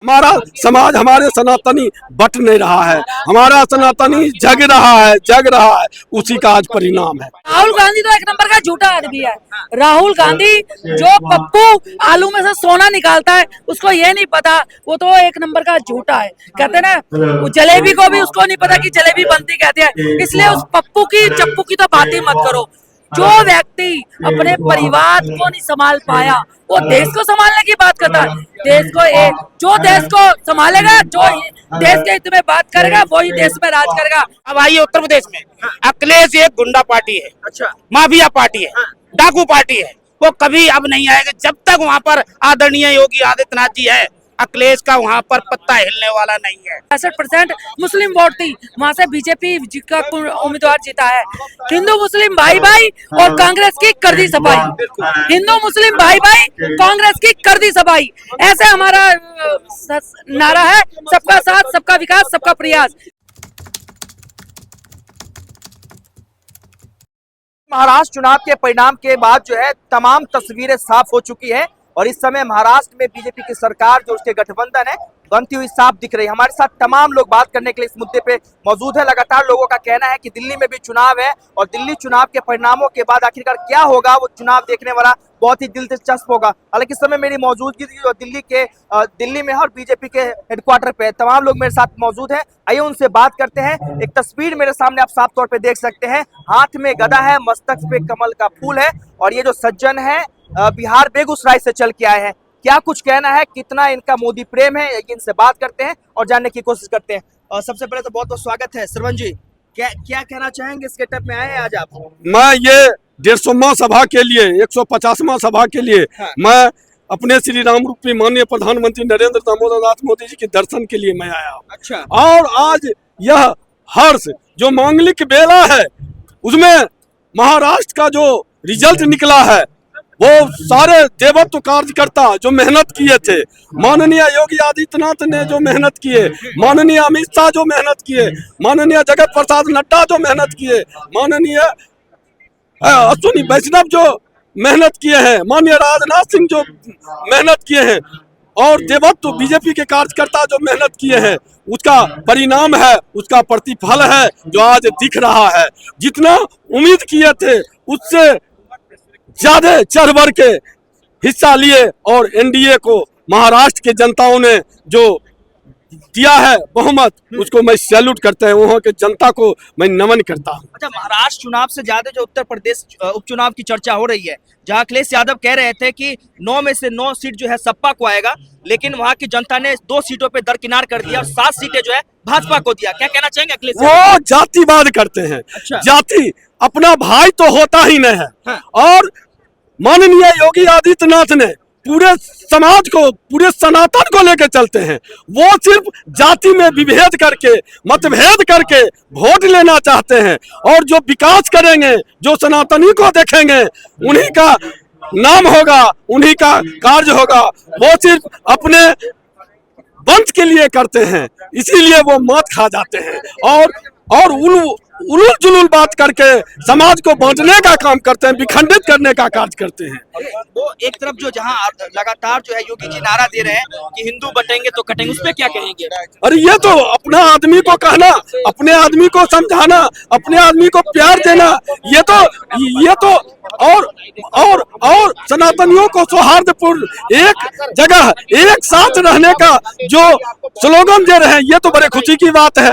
हमारा समाज हमारे सनातनी बट नहीं रहा है, हमारा सनातनी जग रहा है, उसी का आज परिणाम है। राहुल गांधी तो एक नंबर का झूठा आदमी है। राहुल गांधी जो पप्पू आलू में से सोना निकालता है, उसको ये नहीं पता, वो तो एक नंबर का झूठा है। कहते ना, वो जलेबी को भी उसको नहीं पता कि जलेबी बनती कहते हैं। इसलिए उस पप्पू की चप्पू की तो बात ही मत करो। जो व्यक्ति अपने परिवार को नहीं संभाल पाया, वो देश को संभालने की बात करता है। जो देश को संभालेगा, जो देश के हित में बात करेगा, वही देश में राज करेगा। अब आइए उत्तर प्रदेश में, अखिलेश एक गुंडा पार्टी है, अच्छा, माफिया पार्टी है, डाकू पार्टी है। वो कभी अब नहीं आएगा जब तक वहाँ पर आदरणीय योगी आदित्यनाथ जी है। अखिलेश का वहाँ पर पत्ता हिलने वाला नहीं है। 65% मुस्लिम वोट थी, वहाँ से बीजेपी का उम्मीदवार जीता है। हिंदू मुस्लिम भाई भाई और कांग्रेस की कर दी सफाई। हिंदू मुस्लिम भाई भाई, कांग्रेस की कर दी सफाई। ऐसे हमारा नारा है, सबका साथ, सबका विकास, सबका प्रयास। महाराष्ट्र चुनाव के परिणाम के बाद जो है तमाम तस्वीरें साफ हो चुकी है और इस समय महाराष्ट्र में बीजेपी की सरकार जो उसके गठबंधन है बनती हुई साफ दिख रही है। हमारे साथ तमाम लोग बात करने के लिए इस मुद्दे पे मौजूद है। लगातार लोगों का कहना है कि दिल्ली में भी चुनाव है और दिल्ली चुनाव के परिणामों के बाद आखिरकार क्या होगा, वो चुनाव देखने वाला बहुत ही दिलचस्प होगा। हालांकि इस समय मेरी मौजूदगी दिल्ली में है और बीजेपी के हेडक्वार्टर पे तमाम लोग मेरे साथ मौजूद हैं। आइए उनसे बात करते हैं। एक तस्वीर मेरे सामने आप साफ तौर पे देख सकते हैं, हाथ में गदा है, मस्तक पे कमल का फूल है और ये जो सज्जन है बिहार बेगूसराय से चल के आए हैं। क्या कुछ कहना है, कितना इनका मोदी प्रेम है, इनसे बात करते हैं और जानने की कोशिश करते हैं। और सबसे पहले तो बहुत बहुत स्वागत है श्रवण जी। क्या कहना चाहेंगे, इस गेटअप में आए हैं आज आप? मैं ये 150वां सभा के लिए, 150वां सभा के लिए मैं अपने श्री राम रूपी माननीय प्रधानमंत्री नरेंद्र दामोदर दास मोदी जी के दर्शन के लिए मैं आया हूँ। अच्छा। और आज यह हर्ष जो मांगलिक बेला है, उसमें महाराष्ट्र का जो रिजल्ट निकला है, वो सारे देवत्व कार्यकर्ता जो मेहनत किए थे, माननीय योगी आदित्यनाथ ने जो मेहनत किए, माननीय अमित शाह जो मेहनत किए, माननीय जगत प्रसाद नड्डा जो मेहनत किए, माननीय अश्विनी वैष्णव जो मेहनत किए हैं, माननीय राजनाथ सिंह जो मेहनत किए हैं और देवत्व बीजेपी के कार्यकर्ता जो मेहनत किए हैं, उसका परिणाम है, उसका प्रतिफल है जो आज दिख रहा है। जितना उम्मीद किए थे उससे ज्यादा चढ़ बढ़ के हिस्सा लिए और एनडीए को महाराष्ट्र के जनताओं ने जो दिया है बहुमत, उसको मैं सैल्यूट करता हूँ, वहाँ के जनता को मैं नमन करता हूँ। अच्छा, महाराष्ट्र चुनाव से ज्यादा जो उत्तर प्रदेश उपचुनाव की चर्चा हो रही है, जहाँ अखिलेश यादव कह रहे थे कि 9 में से 9 सीट जो है सपा को आएगा, लेकिन वहाँ की जनता ने 2 सीटों पे दरकिनार कर दिया और 7 सीटें जो है भाजपा को दिया। क्या कहना चाहेंगे अखिलेश? वो जातिवाद करते हैं। अच्छा। जाति अपना भाई तो होता ही नहीं है। हाँ। और माननीय योगी आदित्यनाथ ने पूरे समाज को, पूरे सनातन को लेकर चलते हैं। वो सिर्फ जाति में विभेद करके, मतभेद करके वोट लेना चाहते हैं और जो विकास करेंगे, जो सनातनी को देखेंगे, उन्हीं का नाम होगा, उन्हीं का कार्य होगा। वो सिर्फ अपने वंश के लिए करते हैं, इसीलिए वो मौत खा जाते हैं और उलूल जुलूल बात करके समाज को बांटने का काम करते हैं, विखंडित करने का कार्य करते हैं। वो एक तरफ जो जहां लगातार जो है योगी जी नारा दे रहे हैं कि हिंदू बटेंगे तो कटेंगे, उस पे क्या कहेंगे? अरे ये तो अपना आदमी को कहना, अपने आदमी को समझाना, अपने आदमी को प्यार देना, ये तो और सनातनियों को सौहार्दपूर्ण एक जगह एक साथ रहने का जो स्लोगन दे रहे हैं, ये तो बड़े खुशी की बात है।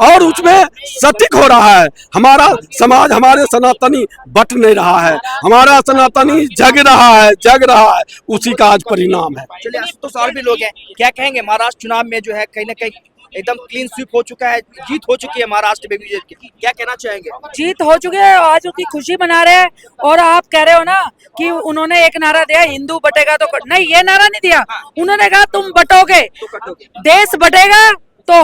और उसमें सटीक हो रहा है। हमारा समाज, हमारे सनातनी बट नहीं रहा है, हमारा सनातनी जग रहा है, उसी का आज परिणाम है। चलिए, तो और भी लोग हैं, क्या कहेंगे? महाराष्ट्र चुनाव में जो है कहीं ना कहीं एकदम क्लीन स्वीप हो चुका है, जीत हो चुकी है महाराष्ट्र में बीजेपी की, क्या कहना चाहेंगे? जीत हो चुकी है, आज उसकी खुशी मना रहे हैं। और आप कह रहे हो ना कि उन्होंने एक नारा दिया, हिंदू बटेगा तो नहीं, ये नारा नहीं दिया। उन्होंने कहा तुम बटोगे, देश बटेगा तो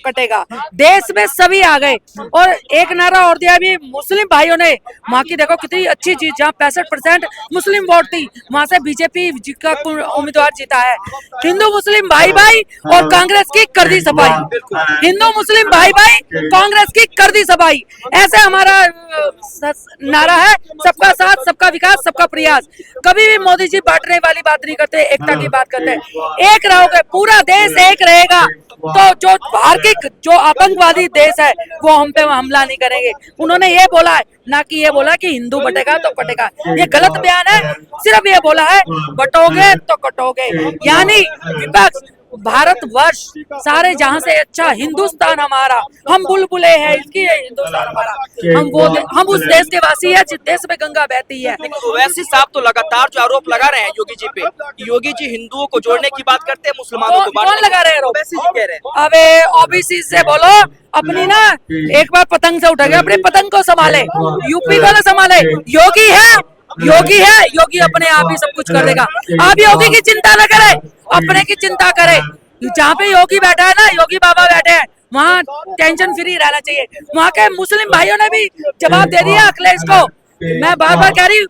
कटेगा। देश में सभी आ गए और एक नारा और दिया भी मुस्लिम भाइयों ने। वहाँ की देखो कितनी अच्छी चीज, जहाँ 65% मुस्लिम वोट थी वहां से बीजेपी का उम्मीदवार जीता है। हिंदू मुस्लिम भाई भाई और कांग्रेस की कर दी सफाई। हिंदू मुस्लिम भाई भाई, कांग्रेस की कर दी सफाई। ऐसे हमारा नारा है, सबका साथ सबका विकास सबका प्रयास। कभी भी मोदी जी बांटने वाली बात नहीं करते, एकता की बात करते हैं। एक रहोगे, पूरा देश एक रहेगा तो जो बाहर की जो आतंकवादी देश है वो हम पे हमला नहीं करेंगे। उन्होंने ये बोला है, ना कि ये बोला कि हिंदू बटेगा तो कटेगा। ये गलत बयान है। सिर्फ ये बोला है बटोगे तो कटोगे, यानी विपक्ष भारतवर्ष सारे जहां से अच्छा हिंदुस्तान हमारा, हम बुलबुले हैं इसकी, हिंदुस्तान हमारा, हम उस देश के वासी है जिस देश में गंगा बहती है। ओवैसी साहब तो लगातार जो आरोप लगा रहे हैं योगी जी पे, योगी जी हिंदुओं को जोड़ने की बात करते हैं, मुसलमानों को कौन लगा रहे हैं आरोप? ओवैसी जी कह रहे हैं। अबे ओबीसी से बोलो, अपनी ना एक बार पतंग से उठ गया, अपनी पतंग को संभाले। यूपी को ना संभाले, योगी है, योगी है, योगी अपने आप ही सब कुछ कर देगा। आप योगी की चिंता न करे, अपने की चिंता करे। जहाँ पे योगी बैठा है ना, योगी बाबा बैठे हैं, वहाँ टेंशन फ्री रहना चाहिए। वहाँ के मुस्लिम भाइयों ने भी जवाब दे दिया अखिलेश को। मैं बार बार कह रही हूँ,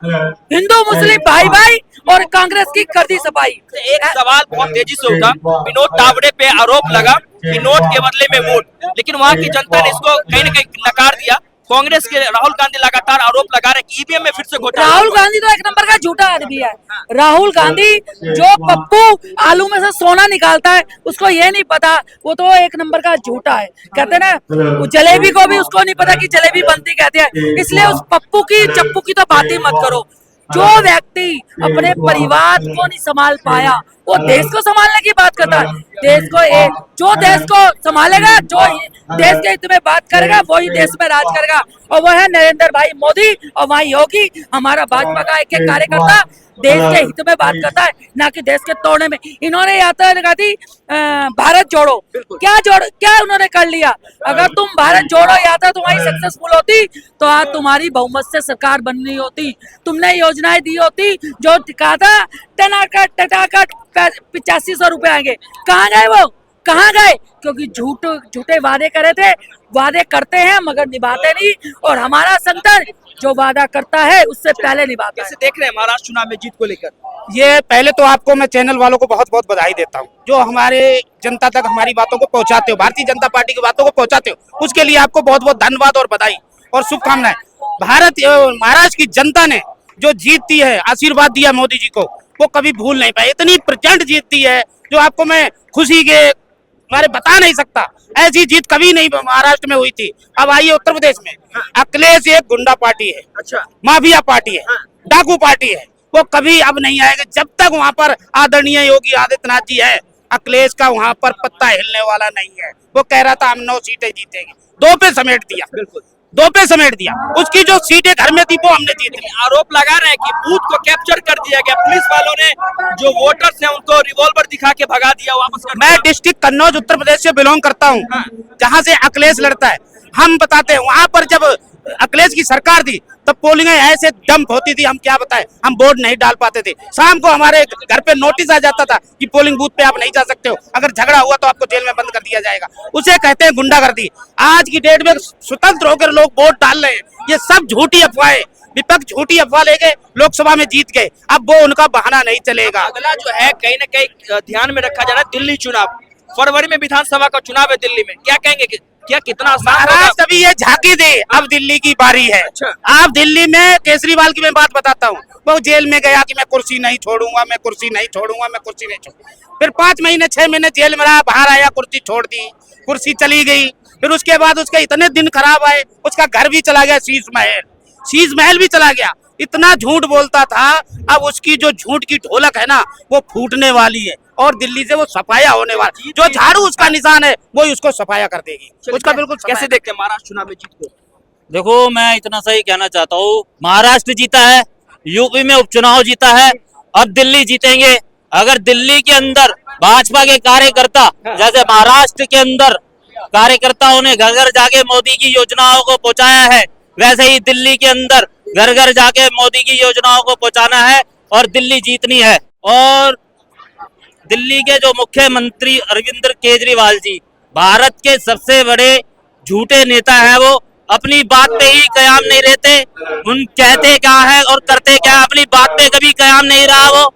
हिंदू मुस्लिम भाई भाई और कांग्रेस की कर दी सफाई। एक सवाल बहुत तेजी से उठा, विनोद तावड़े पे आरोप लगा कि नोट के बदले में वोट, लेकिन वहाँ की जनता ने इसको कहीं न कहीं नकार दिया। कांग्रेस के राहुल गांधी लगातार आरोप लगा रहे कि ईवीएम में फिर से घोटाला। राहुल गांधी तो एक नंबर का झूठा आदमी है। राहुल गांधी जो पप्पू आलू में से सोना निकालता है, उसको ये नहीं पता, वो तो एक नंबर का झूठा है। कहते ना, वो जलेबी को भी उसको नहीं पता कि जलेबी बनती कहते हैं। इसलिए उस पप्पू की चप्पू की तो बात ही मत करो। जो व्यक्ति अपने परिवार को नहीं संभाल पाया, वो देश को संभालने की बात करता है। देश को जो देश को संभालेगा, जो देश के हित में बात करेगा, वही देश में राज करेगा। और वो है नरेंद्र भाई मोदी, और वहाँ योगी, हमारा भाजपा का एक एक कार्यकर्ता देश के हित में बात करता है, ना कि देश के तोड़ने में। इन्होंने यात्रा लगा दी भारत जोड़ो, क्या उन्होंने कर लिया? अगर तुम भारत जोड़ो यात्रा तुम्हारी सक्सेसफुल होती तो आज तुम्हारी बहुमत से सरकार बननी होती। तुमने योजनाएं दी होती, जो कहा था टनाकट टटाकट 8500 रुपए आएंगे, कहाँ गए वो? कहाँ गए? क्योंकि झूठे वादे करे थे। वादे करते हैं मगर निभाते नहीं, और हमारा संगठन जो वादा करता है उससे पहले निभाता है। कैसे देख रहे हैं महाराष्ट्र चुनाव में जीत को लेकर? ये पहले तो आपको मैं चैनल वालों को बहुत बहुत बधाई देता हूँ, जो हमारे जनता तक हमारी बातों को पहुँचाते हो, भारतीय जनता पार्टी की बातों को पहुँचाते हो, उसके लिए आपको बहुत बहुत धन्यवाद और बधाई और शुभकामनाएं। महाराष्ट्र की जनता ने जो जीत दी है, आशीर्वाद दिया मोदी जी को, वो कभी भूल नहीं पाए। इतनी प्रचंड जीत दी है जो आपको मैं खुशी के मारे बता नहीं सकता। ऐसी जीत कभी नहीं महाराष्ट्र में हुई थी। अब आइए उत्तर प्रदेश में, अखिलेश एक गुंडा पार्टी है, अच्छा, माफिया पार्टी है, डाकू पार्टी है। वो कभी अब नहीं आएगा जब तक वहाँ पर आदरणीय योगी आदित्यनाथ जी है। अखिलेश का वहाँ पर पत्ता हिलने वाला नहीं है। वो कह रहा था हम 9 सीटें जीतेंगे, 2 पे समेट दिया, बिल्कुल 2 पे समेट दिया। उसकी जो सीटें घर में थी वो हमने जीत ली। आरोप लगा रहे हैं कि बूथ को कैप्चर कर दिया गया, पुलिस वालों ने जो वोटर्स हैं उनको रिवॉल्वर दिखा के भगा दिया, वापस कर दिया। मैं डिस्ट्रिक्ट कन्नौज उत्तर प्रदेश से बिलोंग करता हूँ, जहाँ से अखिलेश लड़ता है। हम बताते हैं, वहाँ पर जब अखिलेश की सरकार थी तब पोलिंग ऐसे डंप होती थी, हम क्या बताएं, हम वोट नहीं डाल पाते थे। शाम को हमारे घर पे नोटिस आ जाता था कि पोलिंग बूथ पे आप नहीं जा सकते हो, अगर झगड़ा हुआ तो आपको जेल में बंद कर दिया जाएगा। उसे कहते हैं गुंडागर्दी। आज की डेट में स्वतंत्र होकर लोग वोट डाल रहे हैं, ये सब झूठी अफवाहें। विपक्ष झूठी अफवाह लेके लोकसभा में जीत गए, अब वो उनका बहाना नहीं चलेगा। अगला जो है कहीं ना कहीं ध्यान में रखा जा रहा है दिल्ली चुनाव। फरवरी में विधानसभा का चुनाव है दिल्ली में, क्या कहेंगे कि क्या कितना आसान होगा? महाराष्ट्र अभी ये झांकी दे, अब दिल्ली की बारी है। अच्छा। आप दिल्ली में केजरीवाल की मैं बात बताता हूँ, वो जेल में गया कि मैं कुर्सी नहीं छोड़ूंगा, मैं कुर्सी नहीं छोड़ूंगा, मैं कुर्सी नहीं छोड़ूंगा। फिर 5 महीने 6 महीने जेल में रहा, बाहर आया, कुर्सी छोड़ दी, कुर्सी चली गई। फिर उसके बाद उसके इतने दिन खराब आए, उसका घर भी चला गया, शीश महल भी चला गया। इतना झूठ बोलता था, अब उसकी जो झूठ की ढोलक है ना वो फूटने वाली है, और दिल्ली से वो सफाया होने वाला। जो झाड़ू उसका निशान है वही उसको सफाया कर देगी। उसका बिल्कुल कैसे देखते हैं महाराष्ट्र चुनाव में जीत को? देखो, मैं इतना सही कहना चाहता हूँ, महाराष्ट्र जीता है, यूपी में उपचुनाव जीता है, अब दिल्ली जीतेंगे। अगर दिल्ली के अंदर भाजपा के कार्यकर्ता जैसे महाराष्ट्र के अंदर कार्यकर्ताओं ने घर घर जाके मोदी की योजनाओं को पहुंचाया है, वैसे ही दिल्ली के अंदर घर घर जाके मोदी की योजनाओं को पहुंचाना है और दिल्ली जीतनी है। और दिल्ली के जो मुख्यमंत्री अरविंद केजरीवाल जी, भारत के सबसे बड़े झूठे नेता है वो, अपनी बात पे ही कायम नहीं रहते, उन कहते क्या है और करते क्या है, अपनी बात पे कभी कायम नहीं रहा वो।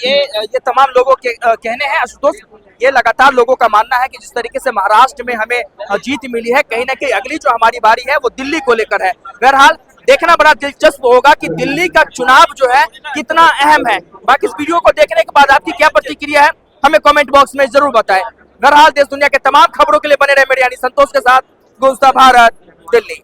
ये तमाम लोगों के कहने हैं आशुतोष। ये लगातार लोगों का मानना है कि जिस तरीके से महाराष्ट्र में हमें जीत मिली है, कहीं ना कहीं अगली जो हमारी बारी है वो दिल्ली को लेकर है। बहरहाल देखना बड़ा दिलचस्प होगा कि दिल्ली का चुनाव जो है कितना अहम है। बाकी इस वीडियो को देखने के बाद आपकी क्या प्रतिक्रिया है हमें कमेंट बॉक्स में जरूर बताएं। बहरहाल देश दुनिया के तमाम खबरों के लिए बने रहे मेरे यानी संतोष के साथ। गुंजता भारत, दिल्ली।